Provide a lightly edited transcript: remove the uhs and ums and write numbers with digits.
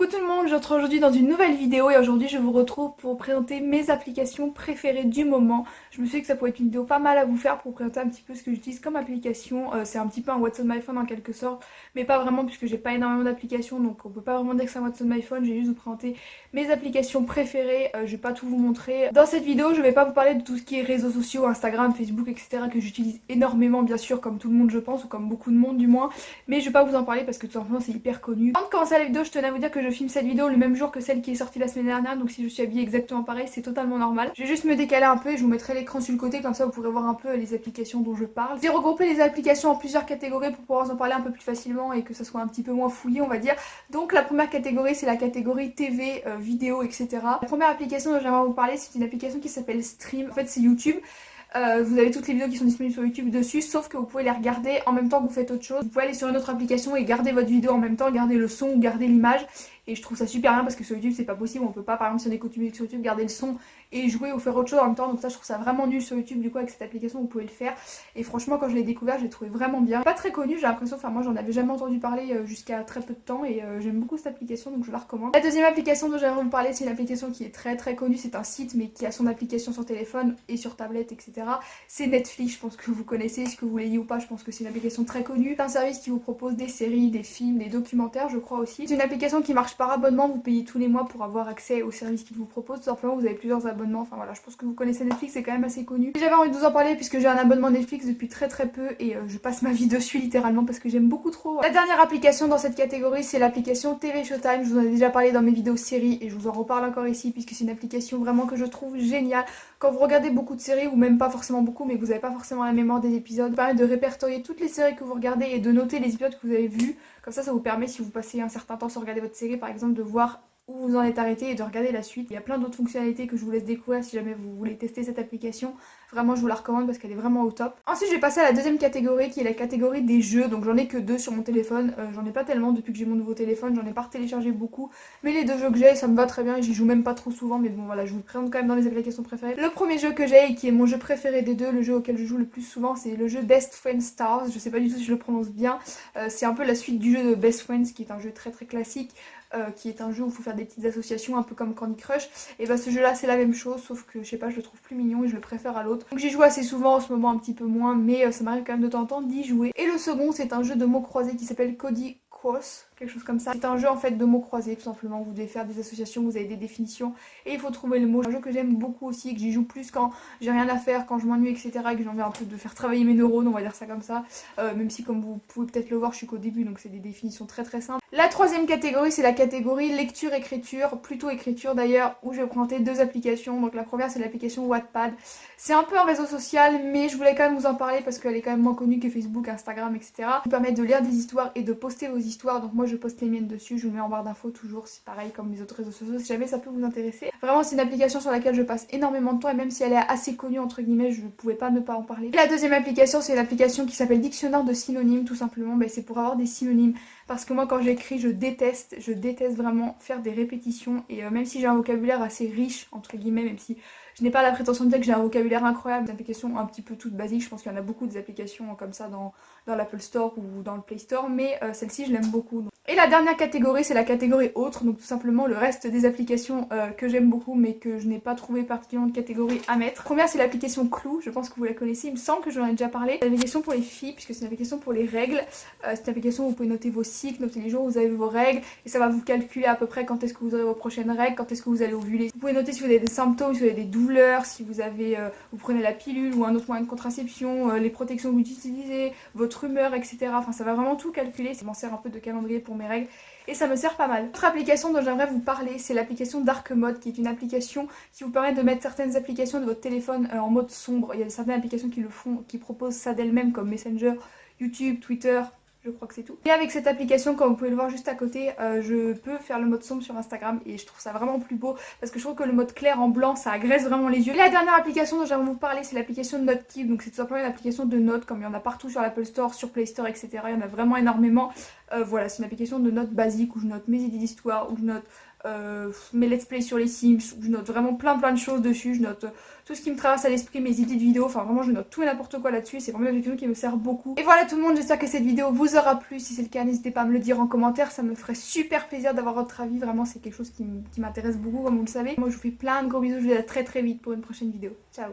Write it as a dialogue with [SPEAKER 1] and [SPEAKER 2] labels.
[SPEAKER 1] Coucou tout le monde, je vous retrouve aujourd'hui dans une nouvelle vidéo et aujourd'hui je vous retrouve pour présenter mes applications préférées du moment. Je me suis dit que ça pourrait être une vidéo pas mal à vous faire pour présenter un petit peu ce que j'utilise comme application. C'est un petit peu un What's on my phone en quelque sorte, mais pas vraiment puisque j'ai pas énormément d'applications donc on peut pas vraiment dire que c'est un What's on my phone. J'ai juste vous présenter mes applications préférées, je vais pas tout vous montrer. Dans cette vidéo je vais pas vous parler de tout ce qui est réseaux sociaux, Instagram, Facebook, etc. que j'utilise énormément bien sûr comme tout le monde je pense ou comme beaucoup de monde du moins. Mais je vais pas vous en parler parce que tout simplement c'est hyper connu. Avant de commencer la vidéo, je tenais à vous dire que je filme cette vidéo le même jour que celle qui est sortie la semaine dernière, donc si je suis habillée exactement pareil, c'est totalement normal. Je vais juste me décaler un peu et je vous mettrai l'écran sur le côté, comme ça vous pourrez voir un peu les applications dont je parle. J'ai regroupé les applications en plusieurs catégories pour pouvoir vous en parler un peu plus facilement et que ça soit un petit peu moins fouillé on va dire. Donc la première catégorie c'est la catégorie TV, vidéo, etc. La première application dont j'aimerais vous parler c'est une application qui s'appelle Stream, en fait c'est YouTube. Vous avez toutes les vidéos qui sont disponibles sur YouTube dessus, sauf que vous pouvez les regarder en même temps que vous faites autre chose. Vous pouvez aller sur une autre application et garder votre vidéo en même temps, garder le son ou garder l'image. Et je trouve ça super bien parce que sur YouTube c'est pas possible, on peut pas par exemple si on écoute une musique sur YouTube garder le son et jouer ou faire autre chose en même temps. Donc ça je trouve ça vraiment nul sur YouTube, du coup avec cette application vous pouvez le faire. Et franchement quand je l'ai découvert je l'ai trouvé vraiment bien. Pas très connu j'ai l'impression, enfin moi j'en avais jamais entendu parler jusqu'à très peu de temps et j'aime beaucoup cette application donc je la recommande. La deuxième application dont j'aimerais vous parler c'est une application qui est très connue, c'est un site mais qui a son application sur téléphone et sur tablette etc. C'est Netflix, je pense que vous connaissez, ce que vous l'ayez ou pas, je pense que c'est une application très connue. C'est un service qui vous propose des séries, des films, des documentaires je crois aussi. C'est une application qui marche par abonnement, vous payez tous les mois pour avoir accès aux services qu'il vous propose. Tout simplement vous avez plusieurs abonnements, enfin voilà, je pense que vous connaissez Netflix, c'est quand même assez connu. J'avais envie de vous en parler puisque j'ai un abonnement Netflix depuis très peu et je passe ma vie dessus littéralement parce que j'aime beaucoup trop. La dernière application dans cette catégorie c'est l'application TV Showtime, je vous en ai déjà parlé dans mes vidéos séries et je vous en reparle encore ici puisque c'est une application vraiment que je trouve géniale. Quand vous regardez beaucoup de séries ou même pas forcément beaucoup mais que vous n'avez pas forcément la mémoire des épisodes, ça permet de répertorier toutes les séries que vous regardez et de noter les épisodes que vous avez vus. Comme ça vous permet si vous passez un certain temps sans regarder votre série par exemple de voir où vous en êtes arrêté et de regarder la suite. Il y a plein d'autres fonctionnalités que je vous laisse découvrir si jamais vous voulez tester cette application. Vraiment je vous la recommande parce qu'elle est vraiment au top. Ensuite je vais passer à la deuxième catégorie qui est la catégorie des jeux. Donc j'en ai que deux sur mon téléphone, j'en ai pas tellement depuis que j'ai mon nouveau téléphone, j'en ai pas téléchargé beaucoup. Mais les deux jeux que j'ai ça me va très bien et j'y joue même pas trop souvent mais bon voilà je vous le présente quand même dans mes applications préférées. Le premier jeu que j'ai et qui est mon jeu préféré des deux, le jeu auquel je joue le plus souvent c'est le jeu Best Friends Stars. Je sais pas du tout si je le prononce bien, c'est un peu la suite du jeu de Best Friends qui est un jeu très classique. Qui est un jeu où il faut faire des petites associations un peu comme Candy Crush. Et bah ce jeu là c'est la même chose sauf que je sais pas je le trouve plus mignon et je le préfère à l'autre. Donc j'y joue assez souvent en ce moment un petit peu moins mais ça m'arrive quand même de temps en temps d'y jouer. Et le second c'est un jeu de mots croisés qui s'appelle Cody Cross, quelque chose comme ça. C'est un jeu en fait de mots croisés tout simplement, vous devez faire des associations, vous avez des définitions et il faut trouver le mot. C'est un jeu que j'aime beaucoup aussi, que j'y joue plus quand j'ai rien à faire, quand je m'ennuie etc. et que j'ai envie un peu de faire travailler mes neurones, on va dire ça comme ça. Même si comme vous pouvez peut-être le voir je suis qu'au début donc c'est des définitions très simples. La troisième catégorie c'est la catégorie lecture-écriture, plutôt écriture d'ailleurs, où je vais présenter deux applications. Donc la première c'est l'application Wattpad. C'est un peu un réseau social mais je voulais quand même vous en parler parce qu'elle est quand même moins connue que Facebook, Instagram etc. Ça vous permet de lire des histoires et de poster vos histoires. Donc moi je poste les miennes dessus, je vous mets en barre d'infos toujours, c'est pareil comme les autres réseaux sociaux si jamais ça peut vous intéresser. Vraiment c'est une application sur laquelle je passe énormément de temps et même si elle est assez connue entre guillemets je ne pouvais pas ne pas en parler. Et la deuxième application c'est une application qui s'appelle Dictionnaire de synonymes tout simplement, c'est pour avoir des synonymes. Parce que moi quand j'écris je déteste vraiment faire des répétitions et même si j'ai un vocabulaire assez riche entre guillemets, même si je n'ai pas la prétention de dire que j'ai un vocabulaire incroyable, des applications un petit peu toutes basiques, je pense qu'il y en a beaucoup des applications comme ça dans l'Apple Store ou dans le Play Store, mais celle-ci je l'aime beaucoup. Donc. Et la dernière catégorie c'est la catégorie autre, donc tout simplement le reste des applications que j'aime beaucoup mais que je n'ai pas trouvé particulièrement de catégorie à mettre. La première c'est l'application Clue, je pense que vous la connaissez, il me semble que j'en ai déjà parlé. C'est une application pour les filles puisque c'est une application pour les règles, c'est une application où vous pouvez noter vos cycles, noter les jours où vous avez vos règles et ça va vous calculer à peu près quand est-ce que vous aurez vos prochaines règles, quand est-ce que vous allez ovuler. Vous pouvez noter si vous avez des symptômes, si vous avez des douleurs, si vous avez vous prenez la pilule ou un autre moyen de contraception, les protections que vous utilisez, votre humeur, etc. Enfin ça va vraiment tout calculer, ça m'en sert un peu de calendrier pour mes règles et ça me sert pas mal. Autre application dont j'aimerais vous parler c'est l'application Dark Mode qui est une application qui vous permet de mettre certaines applications de votre téléphone en mode sombre. Il y a certaines applications qui le font, qui proposent ça d'elles-mêmes comme Messenger, YouTube, Twitter. Je crois que c'est tout. Et avec cette application, comme vous pouvez le voir juste à côté, je peux faire le mode sombre sur Instagram et je trouve ça vraiment plus beau parce que je trouve que le mode clair en blanc ça agresse vraiment les yeux. Et la dernière application dont j'aimerais vous parler c'est l'application Notekeep, donc c'est tout simplement une application de notes comme il y en a partout sur l'Apple Store, sur Play Store etc. Il y en a vraiment énormément. Voilà, c'est une application de notes basiques où je note mes idées d'histoire, où je note mes let's play sur les Sims, je note vraiment plein de choses dessus, je note tout ce qui me traverse à l'esprit, mes idées de vidéos, enfin vraiment je note tout et n'importe quoi là-dessus, c'est vraiment une application qui me sert beaucoup. Et voilà tout le monde, j'espère que cette vidéo vous aura plu, si c'est le cas n'hésitez pas à me le dire en commentaire, ça me ferait super plaisir d'avoir votre avis, vraiment c'est quelque chose qui m'intéresse beaucoup comme vous le savez. Moi je vous fais plein de gros bisous, je vous dis à très vite pour une prochaine vidéo, ciao.